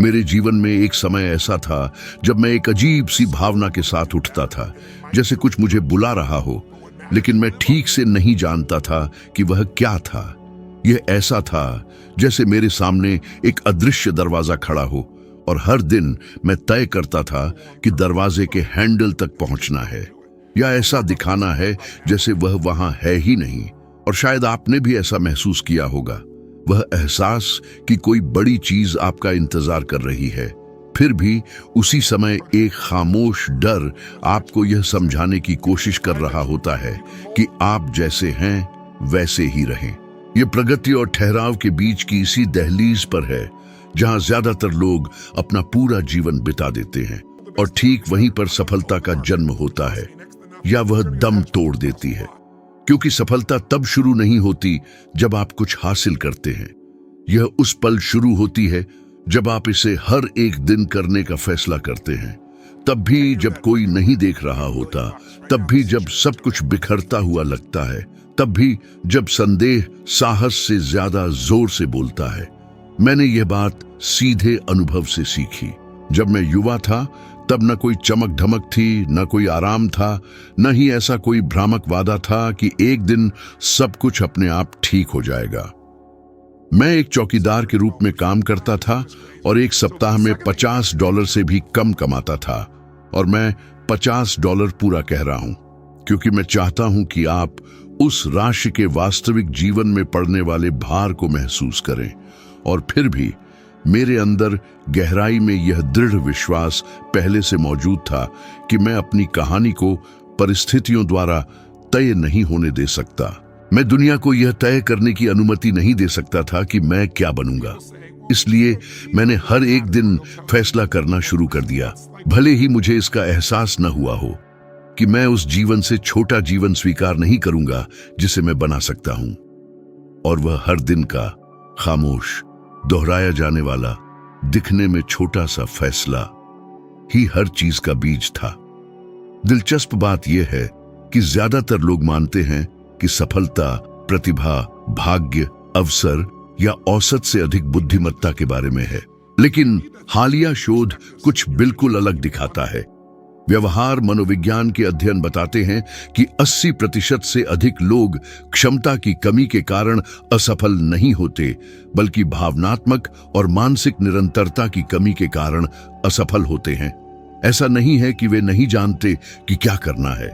मेरे जीवन में एक समय ऐसा था जब मैं एक अजीब सी भावना के साथ उठता था, जैसे कुछ मुझे बुला रहा हो, लेकिन मैं ठीक से नहीं जानता था कि वह क्या था। यह ऐसा था जैसे मेरे सामने एक अदृश्य दरवाजा खड़ा हो और हर दिन मैं तय करता था कि दरवाजे के हैंडल तक पहुंचना है, या ऐसा दिखाना है जैसे वह वहां है ही नहीं। और शायद आपने भी ऐसा महसूस किया होगा, वह एहसास कि कोई बड़ी चीज आपका इंतजार कर रही है, फिर भी उसी समय एक खामोश डर आपको यह समझाने की कोशिश कर रहा होता है कि आप जैसे हैं वैसे ही रहें। यह प्रगति और ठहराव के बीच की इसी दहलीज पर है जहां ज्यादातर लोग अपना पूरा जीवन बिता देते हैं, और ठीक वहीं पर सफलता का जन्म होता है, या वह दम तोड़ देती है। क्योंकि सफलता तब शुरू नहीं होती जब आप कुछ हासिल करते हैं, यह उस पल शुरू होती है जब आप इसे हर एक दिन करने का फैसला करते हैं। तब भी जब कोई नहीं देख रहा होता, तब भी जब सब कुछ बिखरता हुआ लगता है, तब भी जब संदेह साहस से ज्यादा जोर से बोलता है। मैंने यह बात सीधे अनुभव से सीखी। जब मैं युवा था तब न कोई चमक धमक थी, न कोई आराम था, न ही ऐसा कोई भ्रामक वादा था कि एक दिन सब कुछ अपने आप ठीक हो जाएगा। मैं एक चौकीदार के रूप में काम करता था और एक सप्ताह में $50 से भी कम कमाता था, और मैं $50 पूरा कह रहा हूं क्योंकि मैं चाहता हूं कि आप उस राशि के वास्तविक जीवन में पड़ने वाले भार को महसूस करें। और फिर भी मेरे अंदर गहराई में यह दृढ़ विश्वास पहले से मौजूद था कि मैं अपनी कहानी को परिस्थितियों द्वारा तय नहीं होने दे सकता। मैं दुनिया को यह तय करने की अनुमति नहीं दे सकता था कि मैं क्या बनूंगा। इसलिए मैंने हर एक दिन फैसला करना शुरू कर दिया, भले ही मुझे इसका एहसास न हुआ हो कि मैं उस जीवन से छोटा जीवन स्वीकार नहीं करूंगा जिसे मैं बना सकता हूं। और वह हर दिन का खामोश, दोहराया जाने वाला, दिखने में छोटा सा फैसला ही हर चीज का बीज था। दिलचस्प बात यह है कि ज्यादातर लोग मानते हैं कि सफलता, प्रतिभा, भाग्य, अवसर या औसत से अधिक बुद्धिमत्ता के बारे में है, लेकिन हालिया शोध कुछ बिल्कुल अलग दिखाता है। व्यवहार मनोविज्ञान के अध्ययन बताते हैं कि 80% से अधिक लोग क्षमता की कमी के कारण असफल नहीं होते, बल्कि भावनात्मक और मानसिक निरंतरता की कमी के कारण असफल होते हैं। ऐसा नहीं है कि वे नहीं जानते कि क्या करना है,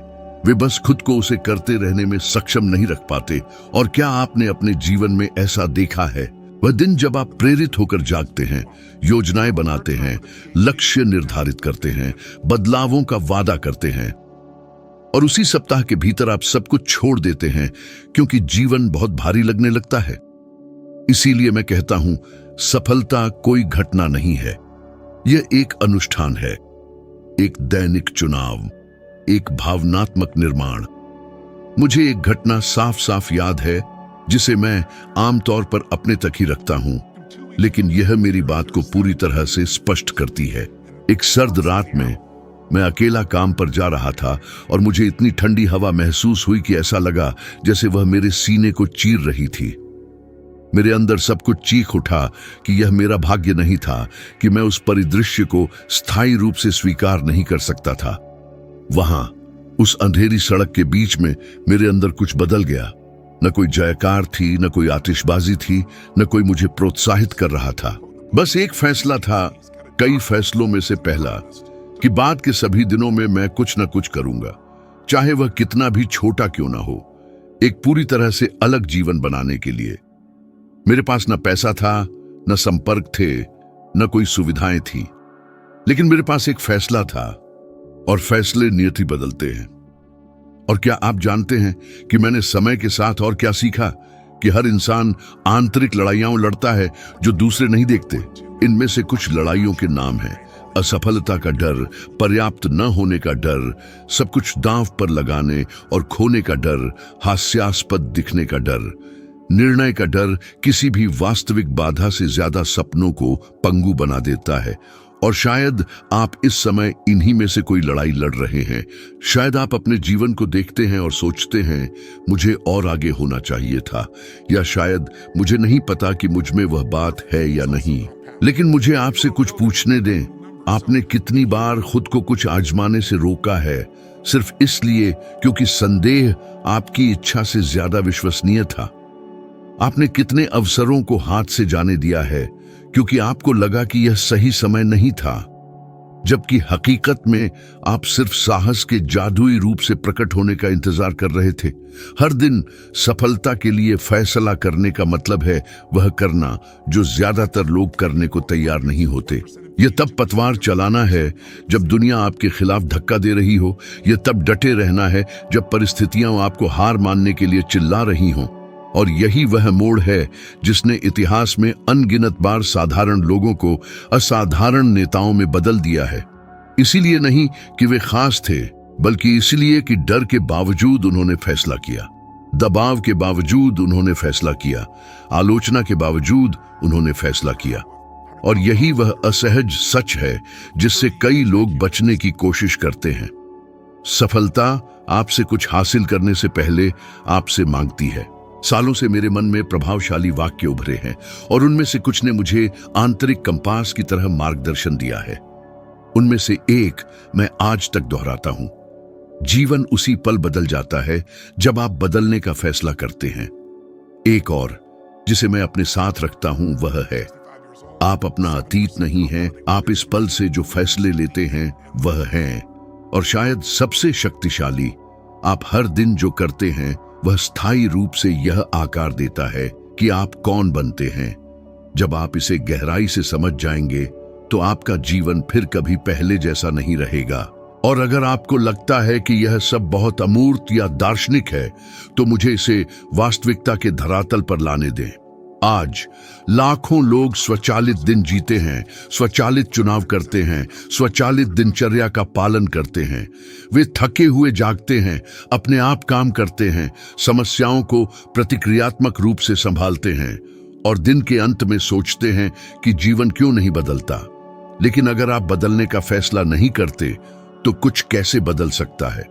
वे बस खुद को उसे करते रहने में सक्षम नहीं रख पाते। और क्या आपने अपने जीवन में ऐसा देखा है? वह दिन जब आप प्रेरित होकर जागते हैं, योजनाएं बनाते हैं, लक्ष्य निर्धारित करते हैं, बदलावों का वादा करते हैं, और उसी सप्ताह के भीतर आप सब कुछ छोड़ देते हैं क्योंकि जीवन बहुत भारी लगने लगता है। इसीलिए मैं कहता हूं, सफलता कोई घटना नहीं है, यह एक अनुष्ठान है, एक दैनिक चुनाव, एक भावनात्मक निर्माण। मुझे एक घटना साफ साफ याद है जिसे मैं आमतौर पर अपने तक ही रखता हूं, लेकिन यह मेरी बात को पूरी तरह से स्पष्ट करती है। एक सर्द रात में मैं अकेला काम पर जा रहा था और मुझे इतनी ठंडी हवा महसूस हुई कि ऐसा लगा जैसे वह मेरे सीने को चीर रही थी। मेरे अंदर सब कुछ चीख उठा कि यह मेरा भाग्य नहीं था कि मैं उस परिदृश्य को स्थायी रूप से स्वीकार नहीं कर सकता था। वहां उस अंधेरी सड़क के बीच में मेरे अंदर कुछ बदल गया। न कोई जयकार थी, न कोई आतिशबाजी थी, न कोई मुझे प्रोत्साहित कर रहा था। बस एक फैसला था, कई फैसलों में से पहला, कि बाद के सभी दिनों में मैं कुछ न कुछ करूंगा, चाहे वह कितना भी छोटा क्यों ना हो, एक पूरी तरह से अलग जीवन बनाने के लिए। मेरे पास न पैसा था, न संपर्क थे, न कोई सुविधाएं थी, लेकिन मेरे पास एक फैसला था, और फैसले नियति बदलते हैं। और क्या आप जानते हैं कि मैंने समय के साथ और क्या सीखा? कि हर इंसान आंतरिक लड़ाइयां लड़ता है जो दूसरे नहीं देखते। इनमें से कुछ लड़ाइयों के नाम हैं असफलता का डर, पर्याप्त न होने का डर, सब कुछ दांव पर लगाने और खोने का डर, हास्यास्पद दिखने का डर, निर्णय का डर किसी भी वास्तविक बाधा से ज्यादा सपनों को पंगु बना देता है। और शायद आप इस समय इन्हीं में से कोई लड़ाई लड़ रहे हैं। शायद आप अपने जीवन को देखते हैं और सोचते हैं, मुझे और आगे होना चाहिए था, या शायद मुझे नहीं पता कि मुझ में वह बात है या नहीं। लेकिन मुझे आपसे कुछ पूछने दें। आपने कितनी बार खुद को कुछ आजमाने से रोका है, सिर्फ इसलिए क्योंकि संदेह आपकी इच्छा से ज्यादा विश्वसनीय था? आपने कितने अवसरों को हाथ से जाने दिया है क्योंकि आपको लगा कि यह सही समय नहीं था, जबकि हकीकत में आप सिर्फ साहस के जादुई रूप से प्रकट होने का इंतजार कर रहे थे? हर दिन सफलता के लिए फैसला करने का मतलब है वह करना जो ज्यादातर लोग करने को तैयार नहीं होते। यह तब पतवार चलाना है जब दुनिया आपके खिलाफ धक्का दे रही हो। यह तब डटे रहना है जब परिस्थितियां आपको हार मानने के लिए चिल्ला रही हों। और यही वह मोड़ है जिसने इतिहास में अनगिनत बार साधारण लोगों को असाधारण नेताओं में बदल दिया है। इसीलिए नहीं कि वे खास थे, बल्कि इसलिए कि डर के बावजूद उन्होंने फैसला किया, दबाव के बावजूद उन्होंने फैसला किया, आलोचना के बावजूद उन्होंने फैसला किया। और यही वह असहज सच है जिससे कई लोग बचने की कोशिश करते हैं। सफलता आपसे कुछ हासिल करने से पहले आपसे मांगती है। सालों से मेरे मन में प्रभावशाली वाक्य उभरे हैं और उनमें से कुछ ने मुझे आंतरिक कंपास की तरह मार्गदर्शन दिया है। उनमें से एक मैं आज तक दोहराता हूं। जीवन उसी पल बदल जाता है जब आप बदलने का फैसला करते हैं। एक और जिसे मैं अपने साथ रखता हूं वह है, आप अपना अतीत नहीं हैं, आप इस पल से जो फैसले लेते हैं वह हैं। और शायद सबसे शक्तिशाली, आप हर दिन जो करते हैं वह स्थायी रूप से यह आकार देता है कि आप कौन बनते हैं। जब आप इसे गहराई से समझ जाएंगे तो आपका जीवन फिर कभी पहले जैसा नहीं रहेगा। और अगर आपको लगता है कि यह सब बहुत अमूर्त या दार्शनिक है, तो मुझे इसे वास्तविकता के धरातल पर लाने दें। आज लाखों लोग स्वचालित दिन जीते हैं, स्वचालित चुनाव करते हैं, स्वचालित दिनचर्या का पालन करते हैं। वे थके हुए जागते हैं, अपने आप काम करते हैं, समस्याओं को प्रतिक्रियात्मक रूप से संभालते हैं और दिन के अंत में सोचते हैं कि जीवन क्यों नहीं बदलता। लेकिन अगर आप बदलने का फैसला नहीं करते तो कुछ कैसे बदल सकता है?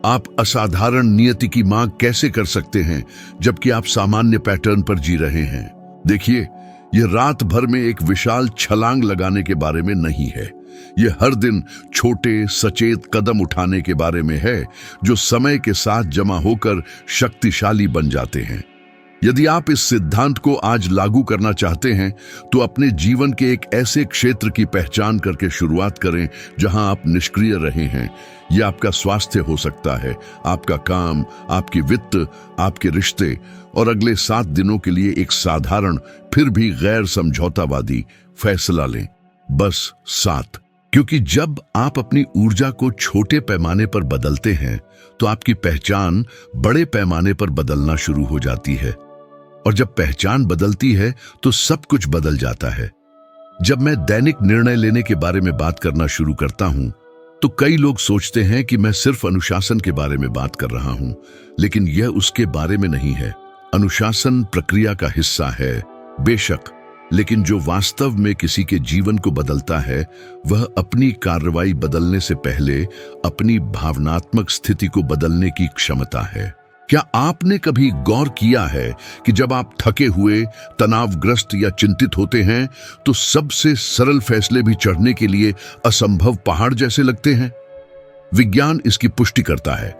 आप असाधारण नियति की मांग कैसे कर सकते हैं जबकि आप सामान्य पैटर्न पर जी रहे हैं? देखिए, यह रात भर में एक विशाल छलांग लगाने के बारे में नहीं है। यह हर दिन छोटे सचेत कदम उठाने के बारे में है जो समय के साथ जमा होकर शक्तिशाली बन जाते हैं। यदि आप इस सिद्धांत को आज लागू करना चाहते हैं तो अपने जीवन के एक ऐसे क्षेत्र की पहचान करके शुरुआत करें जहां आप निष्क्रिय रहे हैं। यह आपका स्वास्थ्य हो सकता है, आपका काम, आपकी वित्त, आपके रिश्ते, और अगले 7 दिनों के लिए एक साधारण फिर भी गैर समझौतावादी फैसला लें। बस 7। क्योंकि जब आप अपनी ऊर्जा को छोटे पैमाने पर बदलते हैं तो आपकी पहचान बड़े पैमाने पर बदलना शुरू हो जाती है। और जब पहचान बदलती है तो सब कुछ बदल जाता है। जब मैं दैनिक निर्णय लेने के बारे में बात करना शुरू करता हूं तो कई लोग सोचते हैं कि मैं सिर्फ अनुशासन के बारे में बात कर रहा हूं, लेकिन यह उसके बारे में नहीं है। अनुशासन प्रक्रिया का हिस्सा है, बेशक, लेकिन जो वास्तव में किसी के जीवन को बदलता है वह अपनी कार्रवाई बदलने से पहले अपनी भावनात्मक स्थिति को बदलने की क्षमता है। क्या आपने कभी गौर किया है कि जब आप थके हुए, तनावग्रस्त या चिंतित होते हैं तो सबसे सरल फैसले भी चढ़ने के लिए असंभव पहाड़ जैसे लगते हैं? विज्ञान इसकी पुष्टि करता है।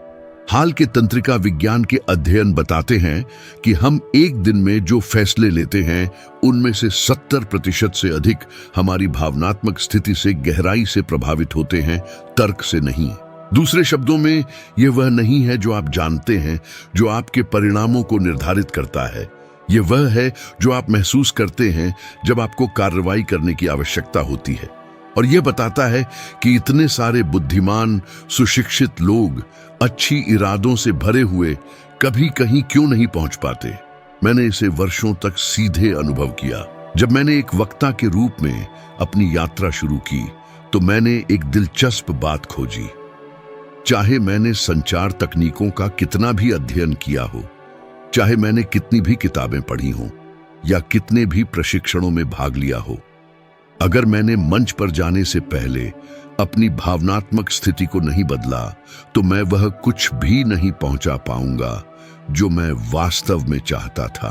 हाल के तंत्रिका विज्ञान के अध्ययन बताते हैं कि हम एक दिन में जो फैसले लेते हैं उनमें से 70% से अधिक हमारी भावनात्मक स्थिति से गहराई से प्रभावित होते हैं, तर्क से नहीं। दूसरे शब्दों में, यह वह नहीं है जो आप जानते हैं जो आपके परिणामों को निर्धारित करता है। यह वह है जो आप महसूस करते हैं जब आपको कार्रवाई करने की आवश्यकता होती है। और यह बताता है कि इतने सारे बुद्धिमान, सुशिक्षित लोग अच्छी इरादों से भरे हुए कभी कहीं क्यों नहीं पहुंच पाते। मैंने इसे वर्षों तक सीधे अनुभव किया। जब मैंने एक वक्ता के रूप में अपनी यात्रा शुरू की तो मैंने एक दिलचस्प बात खोजी। चाहे मैंने संचार तकनीकों का कितना भी अध्ययन किया हो, चाहे मैंने कितनी भी किताबें पढ़ी हों या कितने भी प्रशिक्षणों में भाग लिया हो, अगर मैंने मंच पर जाने से पहले अपनी भावनात्मक स्थिति को नहीं बदला तो मैं वह कुछ भी नहीं पहुंचा पाऊंगा जो मैं वास्तव में चाहता था।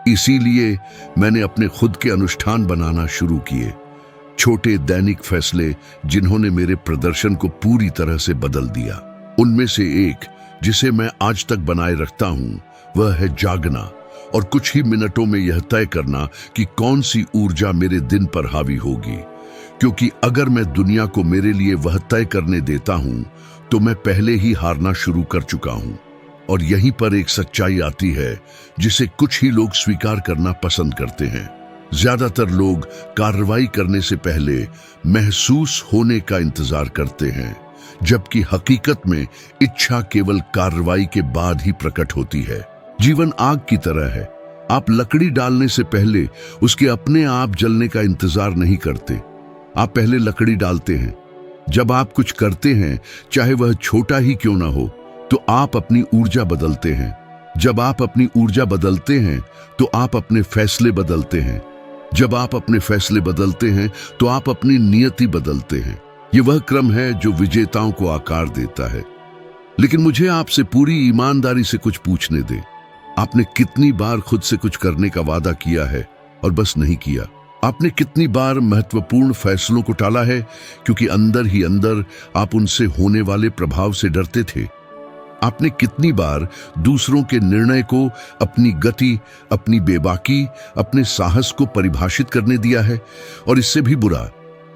इसीलिए मैंने अपने खुद के अनुष्ठान बनाना शुरू किए, छोटे दैनिक फैसले जिन्होंने मेरे प्रदर्शन को पूरी तरह से बदल दिया। उनमें से एक जिसे मैं आज तक बनाए रखता हूं वह है जागना और कुछ ही मिनटों में यह तय करना कि कौन सी ऊर्जा मेरे दिन पर हावी होगी, क्योंकि अगर मैं दुनिया को मेरे लिए वह तय करने देता हूं तो मैं पहले ही हारना शुरू कर चुका हूं। और यहीं पर एक सच्चाई आती है जिसे कुछ ही लोग स्वीकार करना पसंद करते हैं। ज्यादातर लोग कार्रवाई करने से पहले महसूस होने का इंतजार करते हैं, जबकि हकीकत में इच्छा केवल कार्रवाई के बाद ही प्रकट होती है। जीवन आग की तरह है, आप लकड़ी डालने से पहले उसके अपने आप जलने का इंतजार नहीं करते, आप पहले लकड़ी डालते हैं। जब आप कुछ करते हैं, चाहे वह छोटा ही क्यों ना हो, तो आप अपनी ऊर्जा बदलते हैं। जब आप अपनी ऊर्जा बदलते हैं तो आप अपने फैसले बदलते हैं। जब आप अपने फैसले बदलते हैं तो आप अपनी नियति बदलते हैं। यह वह क्रम है जो विजेताओं को आकार देता है। लेकिन मुझे आपसे पूरी ईमानदारी से कुछ पूछने दें, आपने कितनी बार खुद से कुछ करने का वादा किया है और बस नहीं किया? आपने कितनी बार महत्वपूर्ण फैसलों को टाला है क्योंकि अंदर ही अंदर आप उनसे होने वाले प्रभाव से डरते थे? आपने कितनी बार दूसरों के निर्णय को अपनी गति, अपनी बेबाकी, अपने साहस को परिभाषित करने दिया है? और इससे भी बुरा,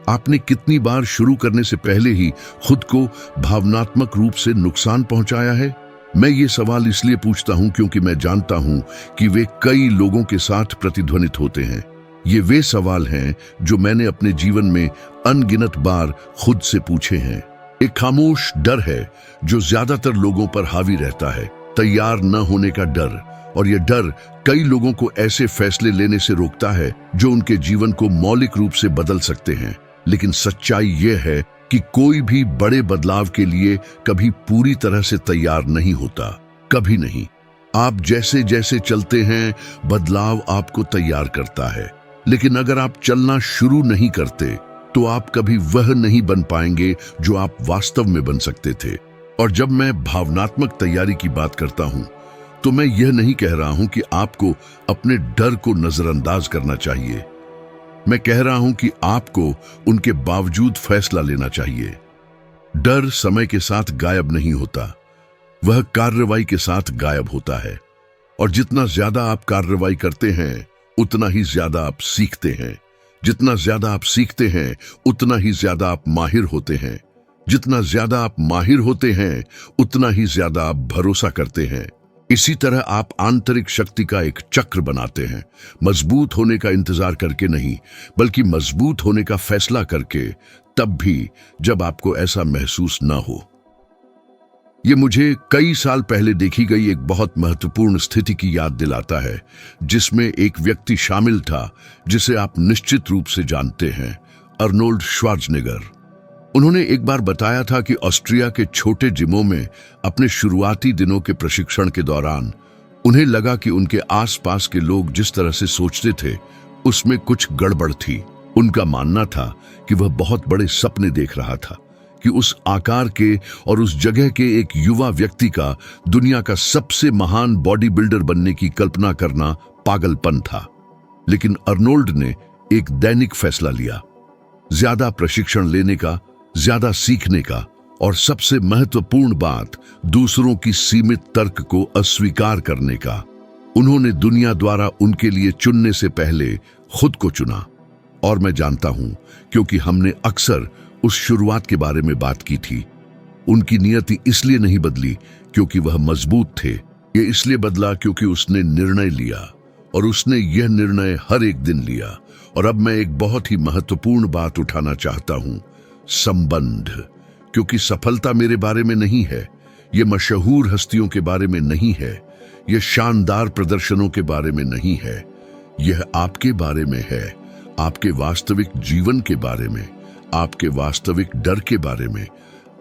आपने कितनी बार शुरू करने से पहले ही खुद को भावनात्मक रूप से नुकसान पहुंचाया है? मैं ये सवाल इसलिए पूछता हूं क्योंकि मैं जानता हूं कि वे कई लोगों के साथ प्रतिध्वनित होते हैं। ये वे सवाल हैं जो मैंने अपने जीवन में अनगिनत बार खुद से पूछे हैं। एक खामोश डर है जो ज्यादातर लोगों पर हावी रहता है, तैयार न होने का डर। और यह डर कई लोगों को ऐसे फैसले लेने से रोकता है जो उनके जीवन को मौलिक रूप से बदल सकते हैं। लेकिन सच्चाई यह है कि कोई भी बड़े बदलाव के लिए कभी पूरी तरह से तैयार नहीं होता, कभी नहीं। आप जैसे जैसे चलते हैं, बदलाव आपको तैयार करता है। लेकिन अगर आप चलना शुरू नहीं करते तो आप कभी वह नहीं बन पाएंगे जो आप वास्तव में बन सकते थे। और जब मैं भावनात्मक तैयारी की बात करता हूं तो मैं यह नहीं कह रहा हूं कि आपको अपने डर को नजरअंदाज करना चाहिए। मैं कह रहा हूं कि आपको उनके बावजूद फैसला लेना चाहिए। डर समय के साथ गायब नहीं होता, वह कार्रवाई के साथ गायब होता है। और जितना ज्यादा आप कार्रवाई करते हैं उतना ही ज्यादा आप सीखते हैं। जितना ज्यादा आप सीखते हैं उतना ही ज्यादा आप माहिर होते हैं। जितना ज्यादा आप माहिर होते हैं उतना ही ज्यादा आप भरोसा करते हैं। इसी तरह आप आंतरिक शक्ति का एक चक्र बनाते हैं, मजबूत होने का इंतजार करके नहीं, बल्कि मजबूत होने का फैसला करके, तब भी जब आपको ऐसा महसूस ना हो। ये मुझे कई साल पहले देखी गई एक बहुत महत्वपूर्ण स्थिति की याद दिलाता है, जिसमें एक व्यक्ति शामिल था जिसे आप निश्चित रूप से जानते हैं, अर्नोल्ड श्वार्ज़नेगर। उन्होंने एक बार बताया था कि ऑस्ट्रिया के छोटे जिमों में अपने शुरुआती दिनों के प्रशिक्षण के दौरान उन्हें लगा कि उनके आसपास के लोग जिस तरह से सोचते थे उसमें कुछ गड़बड़ थी। उनका मानना था कि वह बहुत बड़े सपने देख रहा था, कि उस आकार के और उस जगह के एक युवा व्यक्ति का दुनिया का सबसे महान बॉडी बिल्डर बनने की कल्पना करना पागलपन था। लेकिन अर्नोल्ड ने एक दैनिक फैसला लिया, ज्यादा प्रशिक्षण लेने का, ज्यादा सीखने का, और सबसे महत्वपूर्ण बात, दूसरों की सीमित तर्क को अस्वीकार करने का। उन्होंने दुनिया द्वारा उनके लिए चुनने से पहले खुद को चुना। और मैं जानता हूं, क्योंकि हमने अक्सर उस शुरुआत के बारे में बात की थी। उनकी नियति इसलिए नहीं बदली क्योंकि वह मजबूत थे, ये इसलिए बदला क्योंकि उसने निर्णय लिया, और उसने यह निर्णय हर एक दिन लिया। और अब मैं एक बहुत ही महत्वपूर्ण बात उठाना चाहता हूं, संबंध। क्योंकि सफलता मेरे बारे में नहीं है, यह मशहूर हस्तियों के बारे में नहीं है, यह शानदार प्रदर्शनों के बारे में नहीं है, यह आपके बारे में है, आपके वास्तविक जीवन के बारे में, आपके वास्तविक डर के बारे में,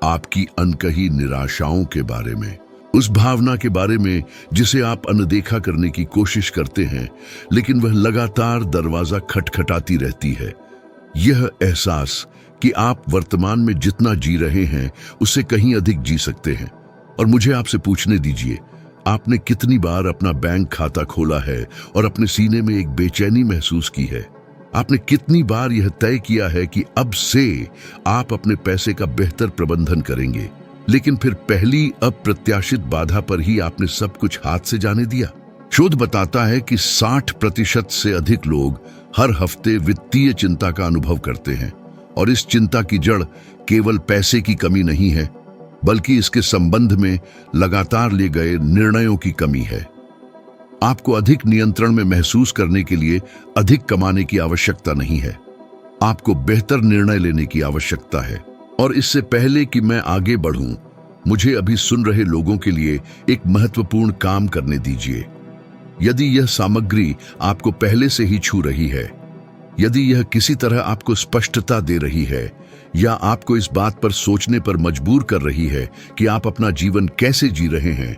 आपकी अनकही निराशाओं के बारे में, उस भावना के बारे में जिसे आप अनदेखा करने की कोशिश करते हैं, लेकिन वह लगातार दरवाजा खटखटाती रहती है। यह एहसास कि आप वर्तमान में जितना जी रहे हैं उससे कहीं अधिक जी सकते हैं। और मुझे आपसे पूछने दीजिए, आपने कितनी बार अपना बैंक खाता खोला है और अपने सीने में एक बेचैनी महसूस की है? आपने कितनी बार यह तय किया है कि अब से आप अपने पैसे का बेहतर प्रबंधन करेंगे, लेकिन फिर पहली अप्रत्याशित बाधा पर ही आपने सब कुछ हाथ से जाने दिया? शोध बताता है कि 60% से अधिक लोग हर हफ्ते वित्तीय चिंता का अनुभव करते हैं, और इस चिंता की जड़ केवल पैसे की कमी नहीं है, बल्कि इसके संबंध में लगातार लिए गए निर्णयों की कमी है। आपको अधिक नियंत्रण में महसूस करने के लिए अधिक कमाने की आवश्यकता नहीं है, आपको बेहतर निर्णय लेने की आवश्यकता है। और इससे पहले कि मैं आगे बढ़ूं, मुझे अभी सुन रहे लोगों के लिए एक महत्वपूर्ण काम करने दीजिए। यदि यह सामग्री आपको पहले से ही छू रही है, यदि यह किसी तरह आपको स्पष्टता दे रही है या आपको इस बात पर सोचने पर मजबूर कर रही है कि आप अपना जीवन कैसे जी रहे हैं,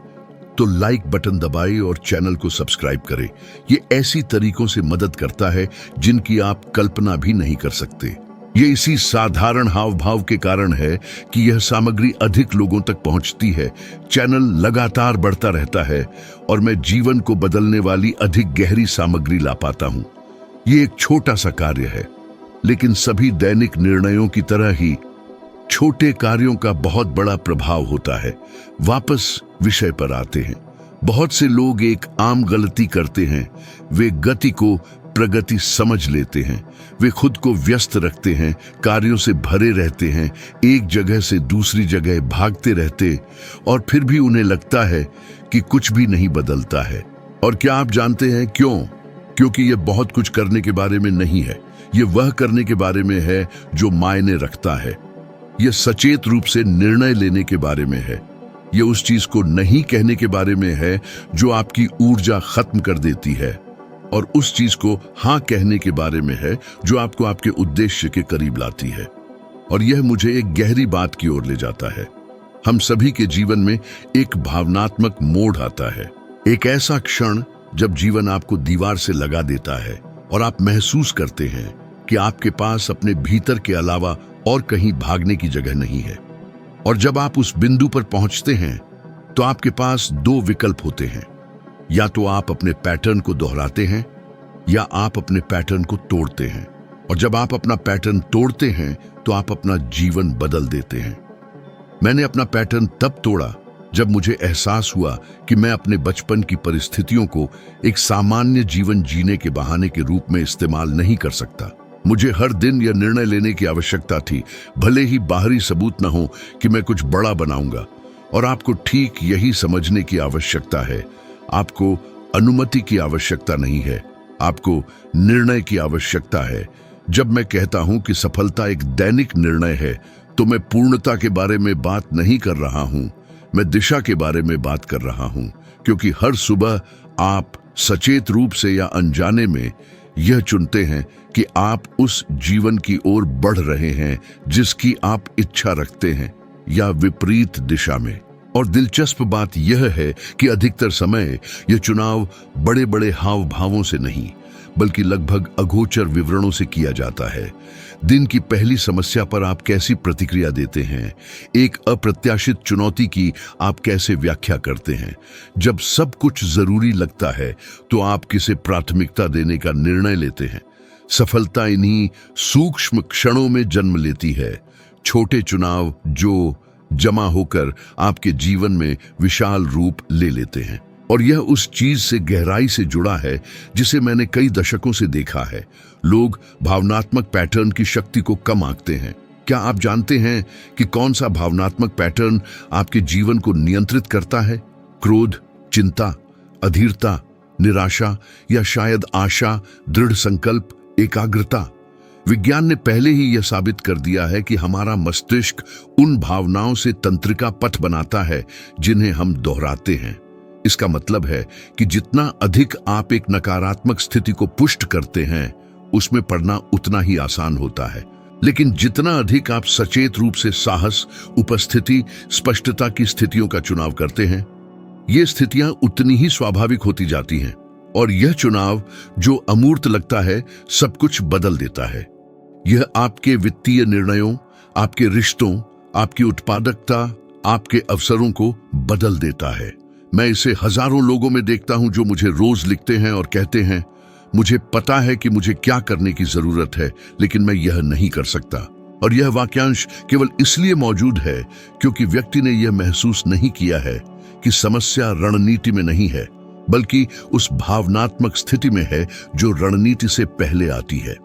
तो लाइक बटन दबाएं और चैनल को सब्सक्राइब करें। ये ऐसी तरीकों से मदद करता है जिनकी आप कल्पना भी नहीं कर सकते। ये इसी साधारण हाव भाव के कारण है कि यह सामग्री अधिक लोगों तक पहुंचती है, चैनल लगातार बढ़ता रहता है और मैं जीवन को बदलने वाली अधिक गहरी सामग्री ला पाता हूं। ये एक छोटा सा कार्य है, लेकिन सभी दैनिक निर्णयों की तरह ही छोटे कार्यों का बहुत बड़ा प्रभाव होता है। वापस विषय पर आते हैं। बहुत से लोग एक आम गलती करते हैं, वे गति को प्रगति समझ लेते हैं। वे खुद को व्यस्त रखते हैं, कार्यों से भरे रहते हैं, एक जगह से दूसरी जगह भागते रहते, और फिर भी उन्हें लगता है कि कुछ भी नहीं बदलता है। और क्या आप जानते हैं क्यों? क्योंकि यह बहुत कुछ करने के बारे में नहीं है, यह वह करने के बारे में है जो मायने रखता है। यह सचेत रूप से निर्णय लेने के बारे में है। यह उस चीज को नहीं कहने के बारे में है जो आपकी ऊर्जा खत्म कर देती है, और उस चीज को हाँ कहने के बारे में है जो आपको आपके उद्देश्य के करीब लाती है। और यह मुझे एक गहरी बात की ओर ले जाता है। हम सभी के जीवन में एक भावनात्मक मोड़ आता है, एक ऐसा क्षण जब जीवन आपको दीवार से लगा देता है और आप महसूस करते हैं कि आपके पास अपने भीतर के अलावा और कहीं भागने की जगह नहीं है। और जब आप उस बिंदु पर पहुंचते हैं तो आपके पास दो विकल्प होते हैं, या तो आप अपने पैटर्न को दोहराते हैं या आप अपने पैटर्न को तोड़ते हैं। और जब आप अपना पैटर्न तोड़ते हैं तो आप अपना जीवन बदल देते हैं। मैंने अपना पैटर्न तब तोड़ा जब मुझे एहसास हुआ कि मैं अपने बचपन की परिस्थितियों को एक सामान्य जीवन जीने के बहाने के रूप में इस्तेमाल नहीं कर सकता। मुझे हर दिन यह निर्णय लेने की आवश्यकता थी, भले ही बाहरी सबूत न हो, कि मैं कुछ बड़ा बनाऊंगा। और आपको ठीक यही समझने की आवश्यकता है। आपको अनुमति की आवश्यकता नहीं है, आपको निर्णय की आवश्यकता है। जब मैं कहता हूं कि सफलता एक दैनिक निर्णय है, तो मैं पूर्णता के बारे में बात नहीं कर रहा हूं, मैं दिशा के बारे में बात कर रहा हूं। क्योंकि हर सुबह आप सचेत रूप से या अनजाने में यह चुनते हैं कि आप उस जीवन की ओर बढ़ रहे हैं जिसकी आप इच्छा रखते हैं, या विपरीत दिशा में। और दिलचस्प बात यह है कि अधिकतर समय यह चुनाव बड़े बड़े हाव भावों से नहीं, बल्कि लगभग अगोचर विवरणों से किया जाता है। दिन की पहली समस्या पर आप कैसी प्रतिक्रिया देते हैं, एक अप्रत्याशित चुनौती की आप कैसे व्याख्या करते हैं। जब सब कुछ जरूरी लगता है तो आप किसे प्राथमिकता देने का निर्णय लेते हैं। सफलता इन्हीं सूक्ष्म क्षणों में जन्म लेती है, छोटे चुनाव जो जमा होकर आपके जीवन में विशाल रूप ले लेते हैं। और यह उस चीज से गहराई से जुड़ा है जिसे मैंने कई दशकों से देखा है। लोग भावनात्मक पैटर्न की शक्ति को कम आंकते हैं। क्या आप जानते हैं कि कौन सा भावनात्मक पैटर्न आपके जीवन को नियंत्रित करता है? क्रोध, चिंता, अधीरता, निराशा, या शायद आशा, दृढ़ संकल्प, एकाग्रता? विज्ञान ने पहले ही यह साबित कर दिया है कि हमारा मस्तिष्क उन भावनाओं से तंत्रिका पथ बनाता है जिन्हें हम दोहराते हैं। इसका मतलब है कि जितना अधिक आप एक नकारात्मक स्थिति को पुष्ट करते हैं, उसमें पड़ना उतना ही आसान होता है। लेकिन जितना अधिक आप सचेत रूप से साहस, उपस्थिति, स्पष्टता की स्थितियों का चुनाव करते हैं, ये स्थितियां उतनी ही स्वाभाविक होती जाती हैं। और यह चुनाव जो अमूर्त लगता है, सब कुछ बदल देता है। यह आपके वित्तीय निर्णयों, आपके रिश्तों, आपकी उत्पादकता, आपके अवसरों को बदल देता है। मैं इसे हजारों लोगों में देखता हूं जो मुझे रोज लिखते हैं और कहते हैं, मुझे पता है कि मुझे क्या करने की जरूरत है, लेकिन मैं यह नहीं कर सकता। और यह वाक्यांश केवल इसलिए मौजूद है क्योंकि व्यक्ति ने यह महसूस नहीं किया है कि समस्या रणनीति में नहीं है, बल्कि उस भावनात्मक स्थिति में है जो रणनीति से पहले आती है।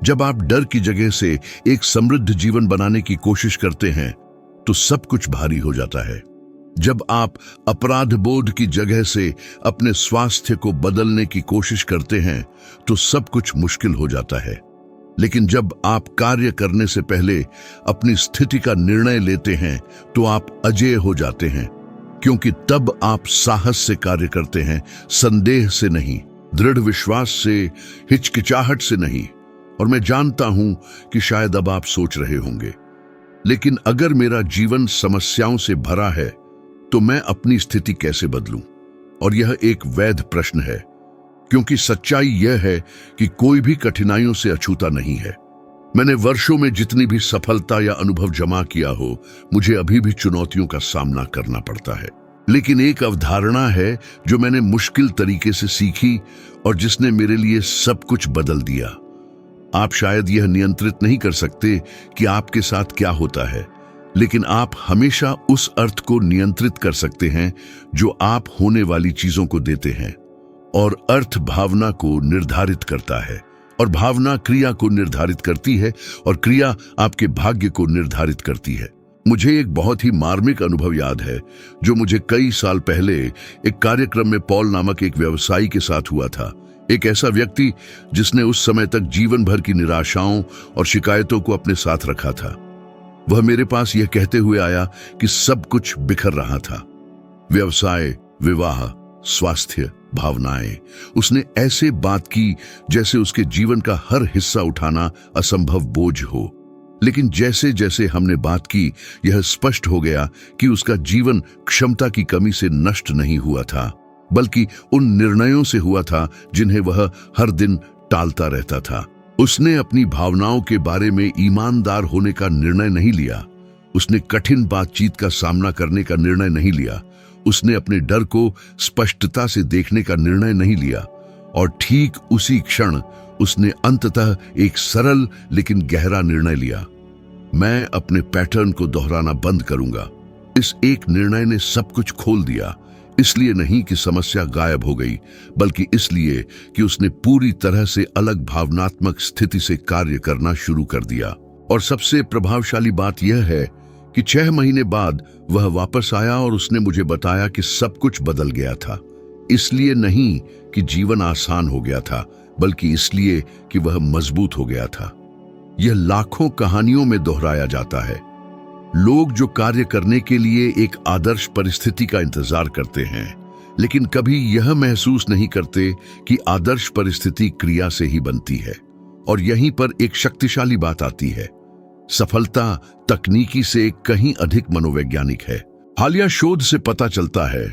जब आप डर की जगह से एक समृद्ध जीवन बनाने की कोशिश करते हैं तो सब कुछ भारी हो जाता है। जब आप अपराध बोध की जगह से अपने स्वास्थ्य को बदलने की कोशिश करते हैं तो सब कुछ मुश्किल हो जाता है। लेकिन जब आप कार्य करने से पहले अपनी स्थिति का निर्णय लेते हैं तो आप अजेय हो जाते हैं, क्योंकि तब आप साहस से कार्य करते हैं, संदेह से नहीं, दृढ़ विश्वास से, हिचकिचाहट से नहीं। और मैं जानता हूं कि शायद अब आप सोच रहे होंगे, लेकिन अगर मेरा जीवन समस्याओं से भरा है तो मैं अपनी स्थिति कैसे बदलूं? और यह एक वैध प्रश्न है, क्योंकि सच्चाई यह है कि कोई भी कठिनाइयों से अछूता नहीं है। मैंने वर्षों में जितनी भी सफलता या अनुभव जमा किया हो, मुझे अभी भी चुनौतियों का सामना करना पड़ता है। लेकिन एक अवधारणा है जो मैंने मुश्किल तरीके से सीखी और जिसने मेरे लिए सब कुछ बदल दिया। आप शायद यह नियंत्रित नहीं कर सकते कि आपके साथ क्या होता है, लेकिन आप हमेशा उस अर्थ को नियंत्रित कर सकते हैं जो आप होने वाली चीजों को देते हैं। और अर्थ भावना को निर्धारित करता है, और भावना क्रिया को निर्धारित करती है, और क्रिया आपके भाग्य को निर्धारित करती है। मुझे एक बहुत ही मार्मिक अनुभव याद है जो मुझे कई साल पहले एक कार्यक्रम में पॉल नामक एक व्यवसायी के साथ हुआ था। एक ऐसा व्यक्ति जिसने उस समय तक जीवन भर की निराशाओं और शिकायतों को अपने साथ रखा था। वह मेरे पास यह कहते हुए आया कि सब कुछ बिखर रहा था, व्यवसाय, विवाह, स्वास्थ्य, भावनाएं। उसने ऐसे बात की जैसे उसके जीवन का हर हिस्सा उठाना असंभव बोझ हो। लेकिन जैसे जैसे हमने बात की, यह स्पष्ट हो गया कि उसका जीवन क्षमता की कमी से नष्ट नहीं हुआ था, बल्कि उन निर्णयों से हुआ था जिन्हें वह हर दिन टालता रहता था। उसने अपनी भावनाओं के बारे में ईमानदार होने का निर्णय नहीं लिया। उसने कठिन बातचीत का सामना करने का निर्णय नहीं लिया। उसने अपने डर को स्पष्टता से देखने का निर्णय नहीं लिया। और ठीक उसी क्षण उसने अंततः एक सरल लेकिन गहरा निर्णय लिया, मैं अपने पैटर्न को दोहराना बंद करूंगा। इस एक निर्णय ने सब कुछ खोल दिया। इसलिए नहीं कि समस्या गायब हो गई, बल्कि इसलिए कि उसने पूरी तरह से अलग भावनात्मक स्थिति से कार्य करना शुरू कर दिया। और सबसे प्रभावशाली बात यह है कि 6 महीने बाद वह वापस आया और उसने मुझे बताया कि सब कुछ बदल गया था। इसलिए नहीं कि जीवन आसान हो गया था, बल्कि इसलिए कि वह मजबूत हो गया था। यह लाखों कहानियों में दोहराया जाता है। लोग जो कार्य करने के लिए एक आदर्श परिस्थिति का इंतजार करते हैं, लेकिन कभी यह महसूस नहीं करते कि आदर्श परिस्थिति क्रिया से ही बनती है। और यहीं पर एक शक्तिशाली बात आती है, सफलता तकनीकी से कहीं अधिक मनोवैज्ञानिक है। हालिया शोध से पता चलता है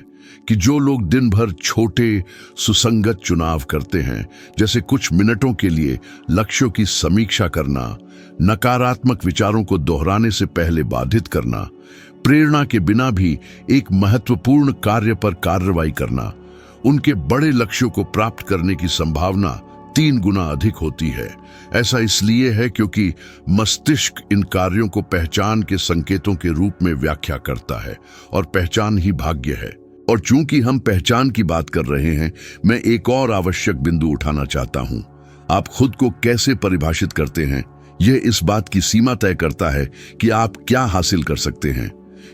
कि जो लोग दिन भर छोटे सुसंगत चुनाव करते हैं, जैसे कुछ मिनटों के लिए लक्ष्यों की समीक्षा करना, नकारात्मक विचारों को दोहराने से पहले बाधित करना, प्रेरणा के बिना भी एक महत्वपूर्ण कार्य पर कार्रवाई करना, उनके बड़े लक्ष्यों को प्राप्त करने की संभावना 3 गुना अधिक होती है। ऐसा इसलिए है क्योंकि मस्तिष्क इन कार्यों को पहचान के संकेतों के रूप में व्याख्या करता है, और पहचान ही भाग्य है। और चूंकि हम पहचान की बात कर रहे हैं, मैं एक और आवश्यक बिंदु उठाना चाहता हूं। आप खुद को कैसे परिभाषित करते हैं, यह इस बात की सीमा तय करता है कि आप क्या हासिल कर सकते हैं।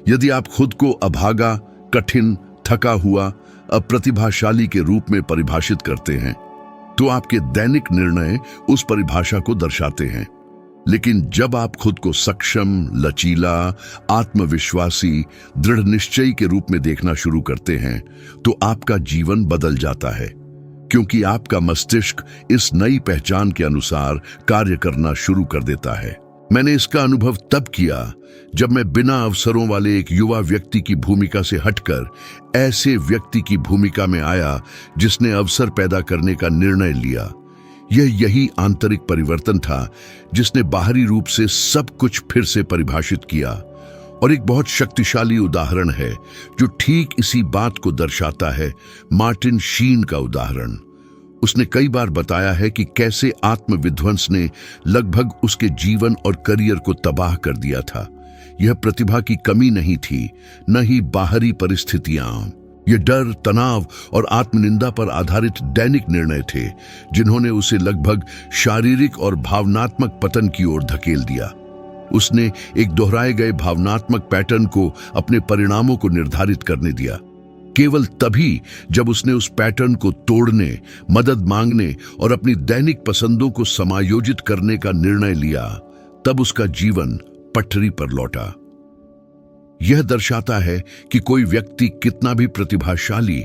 यदि आप खुद को अभागा, कठिन, थका हुआ, अप्रतिभाशाली के रूप में परिभाषित करते हैं, तो आपके दैनिक निर्णय उस परिभाषा को दर्शाते हैं। लेकिन जब आप खुद को सक्षम, लचीला, आत्मविश्वासी, दृढ़ निश्चयी के रूप में देखना शुरू करते हैं, तो आपका जीवन बदल जाता है, क्योंकि आपका मस्तिष्क इस नई पहचान के अनुसार कार्य करना शुरू कर देता है। मैंने इसका अनुभव तब किया जब मैं बिना अवसरों वाले एक युवा व्यक्ति की भूमिका से हटकर ऐसे व्यक्ति की भूमिका में आया जिसने अवसर पैदा करने का निर्णय लिया। यही आंतरिक परिवर्तन था जिसने बाहरी रूप से सब कुछ फिर से परिभाषित किया। और एक बहुत शक्तिशाली उदाहरण है जो ठीक इसी बात को दर्शाता है, मार्टिन शीन का उदाहरण। उसने कई बार बताया है कि कैसे आत्मविध्वंस ने लगभग उसके जीवन और करियर को तबाह कर दिया था। यह प्रतिभा की कमी नहीं थी, न ही बाहरी परिस्थितियां। ये डर, तनाव और आत्मनिंदा पर आधारित दैनिक निर्णय थे जिन्होंने उसे लगभग शारीरिक और भावनात्मक पतन की ओर धकेल दिया। उसने एक दोहराए गए भावनात्मक पैटर्न को अपने परिणामों को निर्धारित करने दिया। केवल तभी जब उसने उस पैटर्न को तोड़ने, मदद मांगने और अपनी दैनिक पसंदों को समायोजित करने का निर्णय लिया, तब उसका जीवन पटरी पर लौटा। यह दर्शाता है कि कोई व्यक्ति कितना भी प्रतिभाशाली,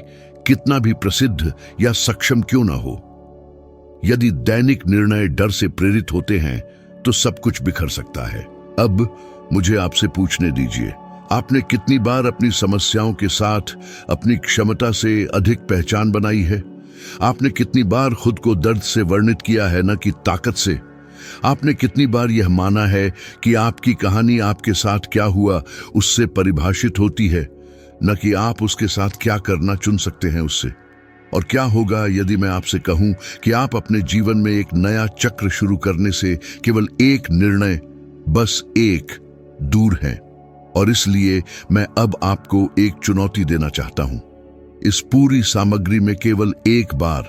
कितना भी प्रसिद्ध या सक्षम क्यों ना हो, यदि दैनिक निर्णय डर से प्रेरित होते हैं तो सब कुछ बिखर सकता है। अब मुझे आपसे पूछने दीजिए, आपने कितनी बार अपनी समस्याओं के साथ अपनी क्षमता से अधिक पहचान बनाई है? आपने कितनी बार खुद को दर्द से वर्णित किया है, न कि ताकत से? आपने कितनी बार यह माना है कि आपकी कहानी आपके साथ क्या हुआ उससे परिभाषित होती है, न कि आप उसके साथ क्या करना चुन सकते हैं उससे? और क्या होगा यदि मैं आपसे कहूं कि आप अपने जीवन में एक नया चक्र शुरू करने से केवल एक निर्णय, बस एक, दूर हैं? और इसलिए मैं अब आपको एक चुनौती देना चाहता हूं। इस पूरी सामग्री में केवल एक बार,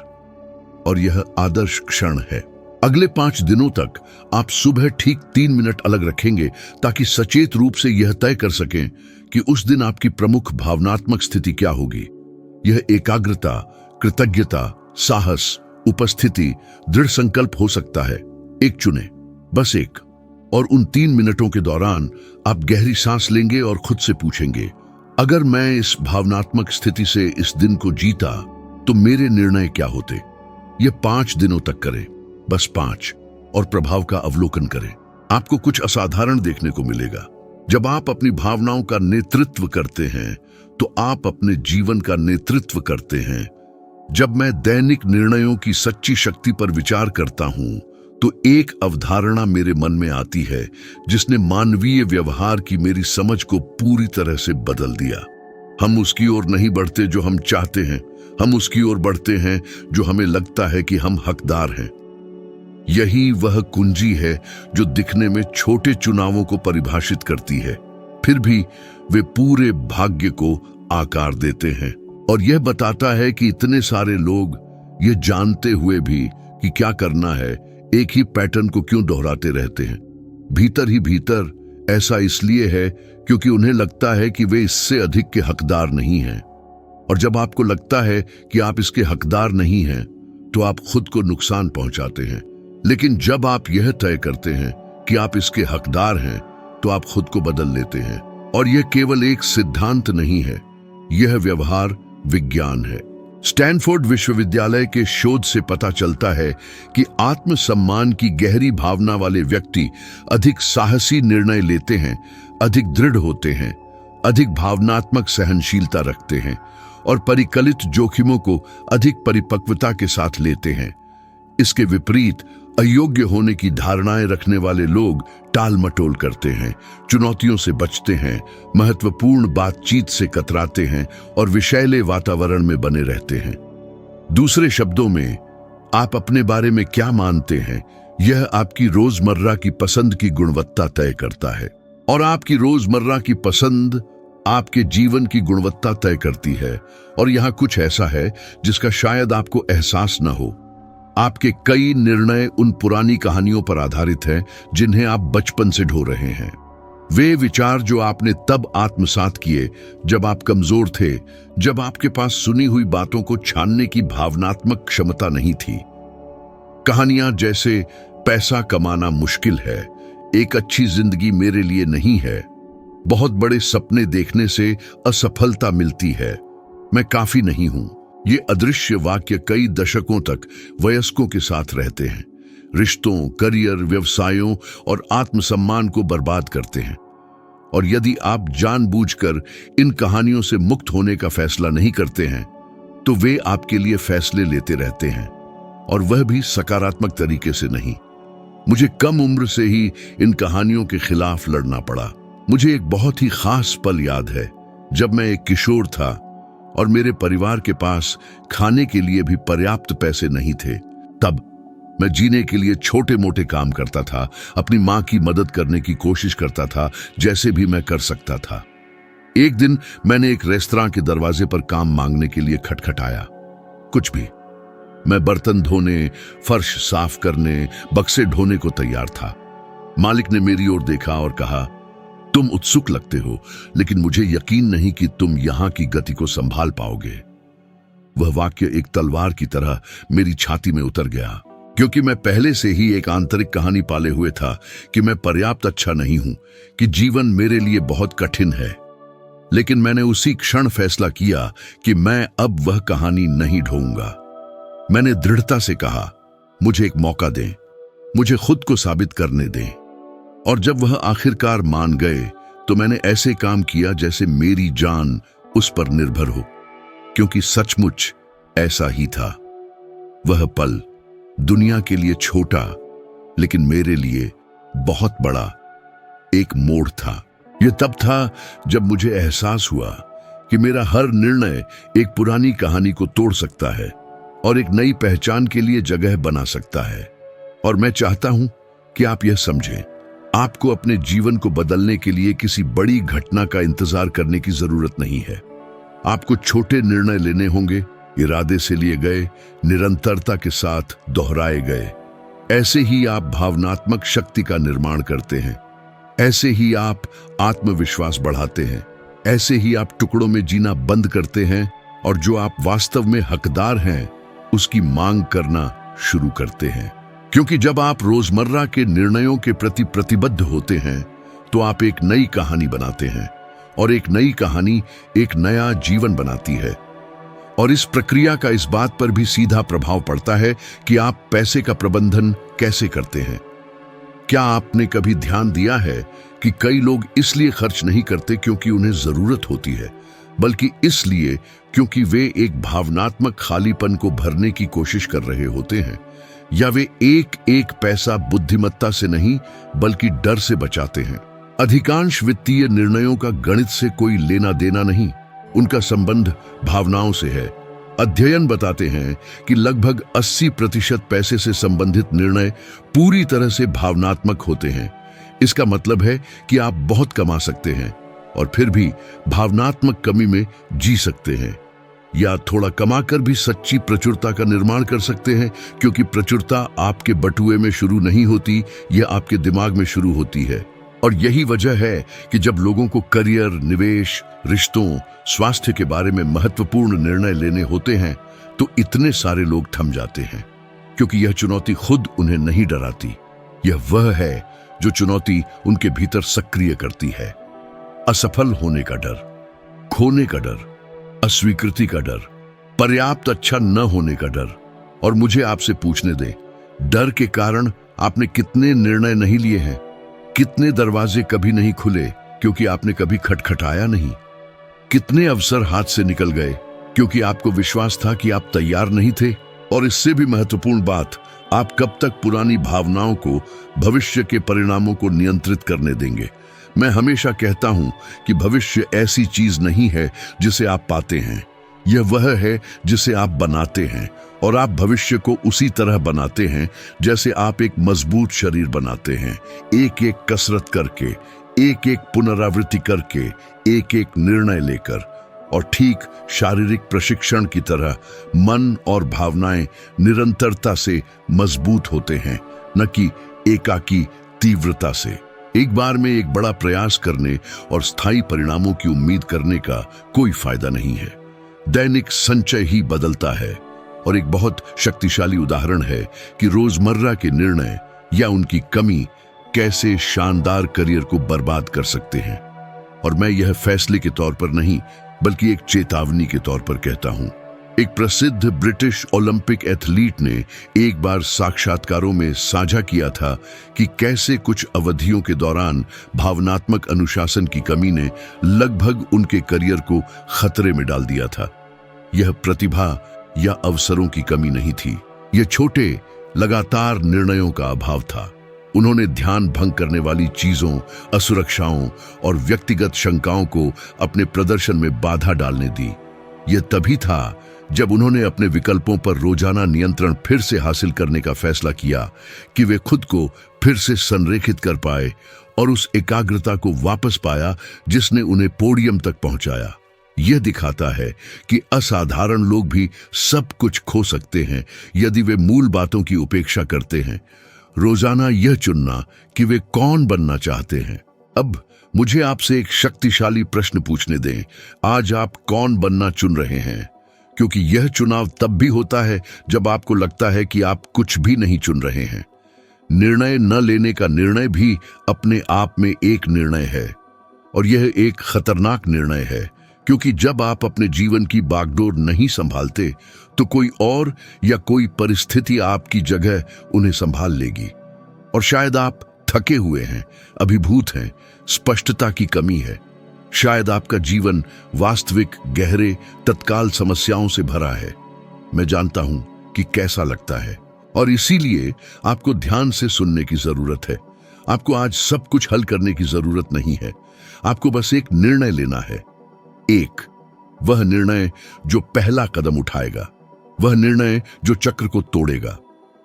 और यह आदर्श क्षण है। अगले 5 दिनों तक आप सुबह ठीक 3 मिनट अलग रखेंगे ताकि सचेत रूप से यह तय कर सकें कि उस दिन आपकी प्रमुख भावनात्मक स्थिति क्या होगी। यह एकाग्रता, कृतज्ञता, साहस, उपस्थिति, दृढ़ संकल्प हो सकता है। एक चुने, बस एक। और उन 3 मिनटों के दौरान आप गहरी सांस लेंगे और खुद से पूछेंगे, अगर मैं इस भावनात्मक स्थिति से इस दिन को जीता तो मेरे निर्णय क्या होते? यह 5 दिनों तक करें, बस 5, और प्रभाव का अवलोकन करें। आपको कुछ असाधारण देखने को मिलेगा। जब आप अपनी भावनाओं का नेतृत्व करते हैं तो आप अपने जीवन का नेतृत्व करते हैं। जब मैं दैनिक निर्णयों की सच्ची शक्ति पर विचार करता हूं तो एक अवधारणा मेरे मन में आती है जिसने मानवीय व्यवहार की मेरी समझ को पूरी तरह से बदल दिया। हम उसकी ओर नहीं बढ़ते जो हम चाहते हैं, हम उसकी ओर बढ़ते हैं जो हमें लगता है कि हम हकदार हैं। यही वह कुंजी है जो दिखने में छोटे चुनावों को परिभाषित करती है, फिर भी वे पूरे भाग्य को आकार देते हैं। और यह बताता है कि इतने सारे लोग ये जानते हुए भी कि क्या करना है, एक ही पैटर्न को क्यों दोहराते रहते हैं। भीतर ही भीतर ऐसा इसलिए है क्योंकि उन्हें लगता है कि वे इससे अधिक के हकदार नहीं हैं। और जब आपको लगता है कि आप इसके हकदार नहीं हैं तो आप खुद को नुकसान पहुंचाते हैं। लेकिन जब आप यह तय करते हैं कि आप इसके हकदार हैं तो आप खुद को बदल लेते हैं। और यह केवल एक सिद्धांत नहीं है, यह व्यवहार विज्ञान है। स्टैनफोर्ड विश्वविद्यालय के शोध से पता चलता है कि आत्मसम्मान की गहरी भावना वाले व्यक्ति अधिक साहसी निर्णय लेते हैं, अधिक दृढ़ होते हैं, अधिक भावनात्मक सहनशीलता रखते हैं और परिकलित जोखिमों को अधिक परिपक्वता के साथ लेते हैं। इसके विपरीत अयोग्य होने की धारणाएं रखने वाले लोग टाल मटोल करते हैं, चुनौतियों से बचते हैं, महत्वपूर्ण बातचीत से कतराते हैं और विषैले वातावरण में बने रहते हैं। दूसरे शब्दों में, आप अपने बारे में क्या मानते हैं, यह आपकी रोजमर्रा की पसंद की गुणवत्ता तय करता है। और आपकी रोजमर्रा की पसंद आपके जीवन की गुणवत्ता तय करती है। और यहां कुछ ऐसा है जिसका शायद आपको एहसास न हो। आपके कई निर्णय उन पुरानी कहानियों पर आधारित हैं जिन्हें आप बचपन से ढो रहे हैं। वे विचार जो आपने तब आत्मसात किए जब आप कमजोर थे, जब आपके पास सुनी हुई बातों को छानने की भावनात्मक क्षमता नहीं थी। कहानियां जैसे पैसा कमाना मुश्किल है, एक अच्छी जिंदगी मेरे लिए नहीं है, बहुत बड़े सपने देखने से असफलता मिलती है, मैं काफी नहीं हूं, ये अदृश्य वाक्य कई दशकों तक वयस्कों के साथ रहते हैं, रिश्तों, करियर, व्यवसायों और आत्मसम्मान को बर्बाद करते हैं। और यदि आप जानबूझकर इन कहानियों से मुक्त होने का फैसला नहीं करते हैं तो वे आपके लिए फैसले लेते रहते हैं, और वह भी सकारात्मक तरीके से नहीं। मुझे कम उम्र से ही इन कहानियों के खिलाफ लड़ना पड़ा। मुझे एक बहुत ही खास पल याद है जब मैं एक किशोर था और मेरे परिवार के पास खाने के लिए भी पर्याप्त पैसे नहीं थे। तब मैं जीने के लिए छोटे मोटे काम करता था, अपनी माँ की मदद करने की कोशिश करता था जैसे भी मैं कर सकता था। एक दिन मैंने एक रेस्तरां के दरवाजे पर काम मांगने के लिए खटखटाया। कुछ भी। मैं बर्तन धोने, फर्श साफ करने, बक्से ढोने को तैयार था। मालिक ने मेरी ओर देखा और कहा, तुम उत्सुक लगते हो, लेकिन मुझे यकीन नहीं कि तुम यहां की गति को संभाल पाओगे। वह वाक्य एक तलवार की तरह मेरी छाती में उतर गया, क्योंकि मैं पहले से ही एक आंतरिक कहानी पाले हुए था कि मैं पर्याप्त अच्छा नहीं हूं, कि जीवन मेरे लिए बहुत कठिन है। लेकिन मैंने उसी क्षण फैसला किया कि मैं अब वह कहानी नहीं ढोऊंगा। मैंने दृढ़ता से कहा, मुझे एक मौका दें, मुझे खुद को साबित करने दें। और जब वह आखिरकार मान गए तो मैंने ऐसे काम किया जैसे मेरी जान उस पर निर्भर हो, क्योंकि सचमुच ऐसा ही था। वह पल दुनिया के लिए छोटा लेकिन मेरे लिए बहुत बड़ा एक मोड़ था। यह तब था जब मुझे एहसास हुआ कि मेरा हर निर्णय एक पुरानी कहानी को तोड़ सकता है और एक नई पहचान के लिए जगह बना सकता है। और मैं चाहता हूं कि आप यह समझें, आपको अपने जीवन को बदलने के लिए किसी बड़ी घटना का इंतजार करने की जरूरत नहीं है। आपको छोटे निर्णय लेने होंगे, इरादे से लिए गए, निरंतरता के साथ दोहराए गए। ऐसे ही आप भावनात्मक शक्ति का निर्माण करते हैं, ऐसे ही आप आत्मविश्वास बढ़ाते हैं, ऐसे ही आप टुकड़ों में जीना बंद करते हैं और जो आप वास्तव में हकदार हैं उसकी मांग करना शुरू करते हैं। क्योंकि जब आप रोजमर्रा के निर्णयों के प्रति प्रतिबद्ध होते हैं तो आप एक नई कहानी बनाते हैं, और एक नई कहानी एक नया जीवन बनाती है। और इस प्रक्रिया का इस बात पर भी सीधा प्रभाव पड़ता है कि आप पैसे का प्रबंधन कैसे करते हैं। क्या आपने कभी ध्यान दिया है कि कई लोग इसलिए खर्च नहीं करते क्योंकि उन्हें जरूरत होती है, बल्कि इसलिए क्योंकि वे एक भावनात्मक खालीपन को भरने की कोशिश कर रहे होते हैं, या वे एक एक पैसा बुद्धिमत्ता से नहीं बल्कि डर से बचाते हैं। अधिकांश वित्तीय निर्णयों का गणित से कोई लेना देना नहीं, उनका संबंध भावनाओं से है। अध्ययन बताते हैं कि लगभग 80% पैसे से संबंधित निर्णय पूरी तरह से भावनात्मक होते हैं। इसका मतलब है कि आप बहुत कमा सकते हैं और फिर भी भावनात्मक कमी में जी सकते हैं, या थोड़ा कमाकर भी सच्ची प्रचुरता का निर्माण कर सकते हैं, क्योंकि प्रचुरता आपके बटुए में शुरू नहीं होती, यह आपके दिमाग में शुरू होती है। और यही वजह है कि जब लोगों को करियर, निवेश, रिश्तों, स्वास्थ्य के बारे में महत्वपूर्ण निर्णय लेने होते हैं तो इतने सारे लोग थम जाते हैं, क्योंकि यह चुनौती खुद उन्हें नहीं डराती। यह वह है जो चुनौती उनके भीतर सक्रिय करती है। असफल होने का डर, खोने का डर, अस्वीकृति का डर, पर्याप्त अच्छा न होने का डर। और मुझे आपसे पूछने दें, डर के कारण आपने कितने निर्णय नहीं लिए हैं? कितने दरवाजे कभी नहीं खुले क्योंकि आपने कभी खटखटाया नहीं? कितने अवसर हाथ से निकल गए क्योंकि आपको विश्वास था कि आप तैयार नहीं थे? और इससे भी महत्वपूर्ण बात, आप कब तक पुरानी भावनाओं को भविष्य के परिणामों को नियंत्रित करने देंगे? मैं हमेशा कहता हूं कि भविष्य ऐसी चीज नहीं है जिसे आप पाते हैं, यह वह है जिसे आप बनाते हैं। और आप भविष्य को उसी तरह बनाते हैं जैसे आप एक मजबूत शरीर बनाते हैं, एक एक कसरत करके, एक एक पुनरावृत्ति करके, एक एक निर्णय लेकर। और ठीक शारीरिक प्रशिक्षण की तरह मन और भावनाएं निरंतरता से मजबूत होते हैं, न कि एकाकी तीव्रता से। एक बार में एक बड़ा प्रयास करने और स्थायी परिणामों की उम्मीद करने का कोई फायदा नहीं है। दैनिक संचय ही बदलता है। और एक बहुत शक्तिशाली उदाहरण है कि रोजमर्रा के निर्णय या उनकी कमी कैसे शानदार करियर को बर्बाद कर सकते हैं। और मैं यह फैसले के तौर पर नहीं बल्कि एक चेतावनी के तौर पर कहता हूं। एक प्रसिद्ध ब्रिटिश ओलंपिक एथलीट ने एक बार साक्षात्कारों में साझा किया था कि कैसे कुछ अवधियों के दौरान भावनात्मक अनुशासन की कमी ने लगभग उनके करियर को खतरे में डाल दिया था। यह प्रतिभा या अवसरों की कमी नहीं थी, यह छोटे लगातार निर्णयों का अभाव था। उन्होंने ध्यान भंग करने वाली चीजों, असुरक्षाओं और व्यक्तिगत शंकाओं को अपने प्रदर्शन में बाधा डालने दी। यह तभी था जब उन्होंने अपने विकल्पों पर रोजाना नियंत्रण फिर से हासिल करने का फैसला किया कि वे खुद को फिर से संरेखित कर पाए और उस एकाग्रता को वापस पाया जिसने उन्हें पोडियम तक पहुंचाया। यह दिखाता है कि असाधारण लोग भी सब कुछ खो सकते हैं यदि वे मूल बातों की उपेक्षा करते हैं। रोजाना यह चुनना कि वे कौन बनना चाहते हैं। अब मुझे आपसे एक शक्तिशाली प्रश्न पूछने दें। आज आप कौन बनना चुन रहे हैं? क्योंकि यह चुनाव तब भी होता है जब आपको लगता है कि आप कुछ भी नहीं चुन रहे हैं। निर्णय न लेने का निर्णय भी अपने आप में एक निर्णय है, और यह एक खतरनाक निर्णय है, क्योंकि जब आप अपने जीवन की बागडोर नहीं संभालते तो कोई और या कोई परिस्थिति आपकी जगह उन्हें संभाल लेगी। और शायद आप थके हुए हैं, अभिभूत हैं, स्पष्टता की कमी है। शायद आपका जीवन वास्तविक, गहरे, तत्काल समस्याओं से भरा है। मैं जानता हूं कि कैसा लगता है, और इसीलिए आपको ध्यान से सुनने की जरूरत है। आपको आज सब कुछ हल करने की जरूरत नहीं है। आपको बस एक निर्णय लेना है। एक, वह निर्णय जो पहला कदम उठाएगा, वह निर्णय जो चक्र को तोड़ेगा,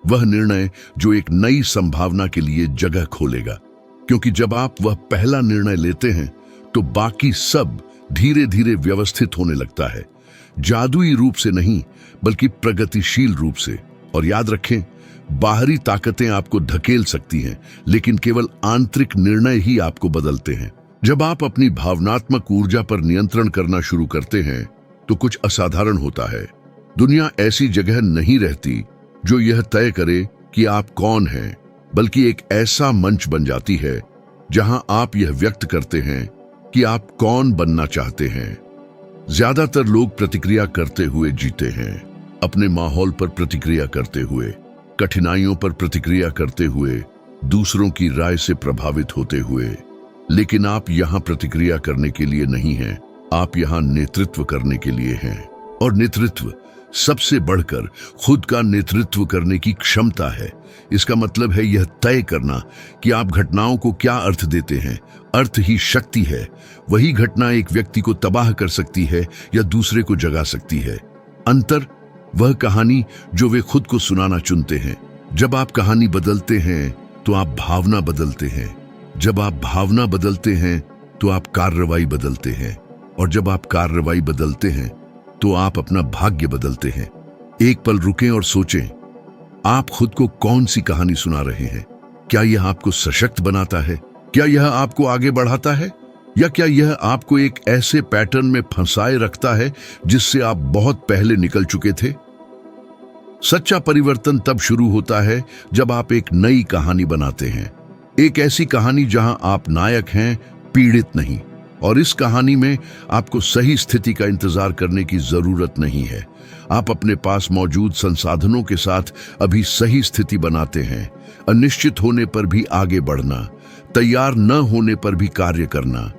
वह निर्णय जो एक नई संभावना के लिए जगह खोलेगा। क्योंकि जब आप वह पहला निर्णय लेते हैं तो बाकी सब धीरे धीरे व्यवस्थित होने लगता है, जादुई रूप से नहीं बल्कि प्रगतिशील रूप से। और याद रखें, बाहरी ताकतें आपको धकेल सकती हैं, लेकिन केवल आंतरिक निर्णय ही आपको बदलते हैं। जब आप अपनी भावनात्मक ऊर्जा पर नियंत्रण करना शुरू करते हैं तो कुछ असाधारण होता है। दुनिया ऐसी जगह नहीं रहती जो यह तय करे कि आप कौन हैं, बल्कि एक ऐसा मंच बन जाती है जहां आप यह व्यक्त करते हैं कि आप कौन बनना चाहते हैं। ज्यादातर लोग प्रतिक्रिया करते हुए जीते हैं, अपने माहौल पर प्रतिक्रिया करते हुए, कठिनाइयों पर प्रतिक्रिया करते हुए, दूसरों की राय से प्रभावित होते हुए। लेकिन आप यहां प्रतिक्रिया करने के लिए नहीं हैं, आप यहां नेतृत्व करने के लिए हैं। और नेतृत्व सबसे बढ़कर खुद का नेतृत्व करने की क्षमता है। इसका मतलब है यह तय करना कि आप घटनाओं को क्या अर्थ देते हैं। अर्थ ही शक्ति है। वही घटना एक व्यक्ति को तबाह कर सकती है या दूसरे को जगा सकती है। अंतर वह कहानी जो वे खुद को सुनाना चुनते हैं। जब आप कहानी बदलते हैं तो आप भावना बदलते हैं। जब आप भावना बदलते हैं तो आप कार्रवाई बदलते हैं, और जब आप कार्रवाई बदलते हैं तो आप अपना भाग्य बदलते हैं। एक पल रुकें और सोचें, आप खुद को कौन सी कहानी सुना रहे हैं? क्या यह आपको सशक्त बनाता है? क्या यह आपको आगे बढ़ाता है? या क्या यह आपको एक ऐसे पैटर्न में फंसाए रखता है जिससे आप बहुत पहले निकल चुके थे? सच्चा परिवर्तन तब शुरू होता है जब आप एक नई कहानी बनाते हैं। एक ऐसी कहानी जहां आप नायक हैं, पीड़ित नहीं। और इस कहानी में आपको सही स्थिति का इंतजार करने की जरूरत नहीं है। आप अपने पास मौजूद संसाधनों के साथ अभी सही स्थिति बनाते हैं। अनिश्चित होने पर भी आगे बढ़ना, तैयार न होने पर भी कार्य करना,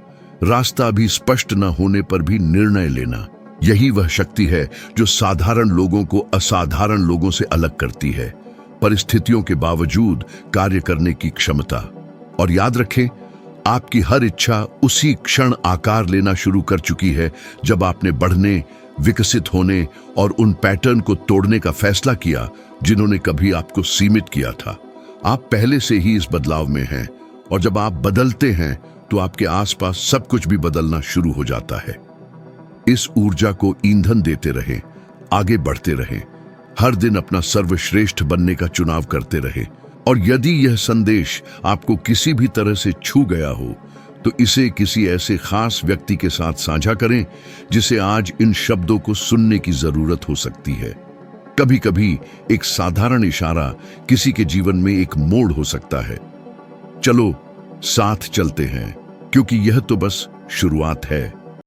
रास्ता भी स्पष्ट न होने पर भी निर्णय लेना। यही वह शक्ति है जो साधारण लोगों को असाधारण लोगों से अलग करती है। परिस्थितियों के बावजूद कार्य करने की क्षमता। और याद रखें, आपकी हर इच्छा उसी क्षण आकार लेना शुरू कर चुकी है जब आपने बढ़ने, विकसित होने और उन पैटर्न को तोड़ने का फैसला किया जिन्होंने कभी आपको सीमित किया था। आप पहले से ही इस बदलाव में हैं, और जब आप बदलते हैं तो आपके आसपास सब कुछ भी बदलना शुरू हो जाता है। इस ऊर्जा को ईंधन देते रहें, आगे बढ़ते रहें, हर दिन अपना सर्वश्रेष्ठ बनने का चुनाव करते रहें। और यदि यह संदेश आपको किसी भी तरह से छू गया हो तो इसे किसी ऐसे खास व्यक्ति के साथ साझा करें जिसे आज इन शब्दों को सुनने की जरूरत हो सकती है। कभी कभी एक साधारण इशारा किसी के जीवन में एक मोड़ हो सकता है। चलो साथ चलते हैं, क्योंकि यह तो बस शुरुआत है।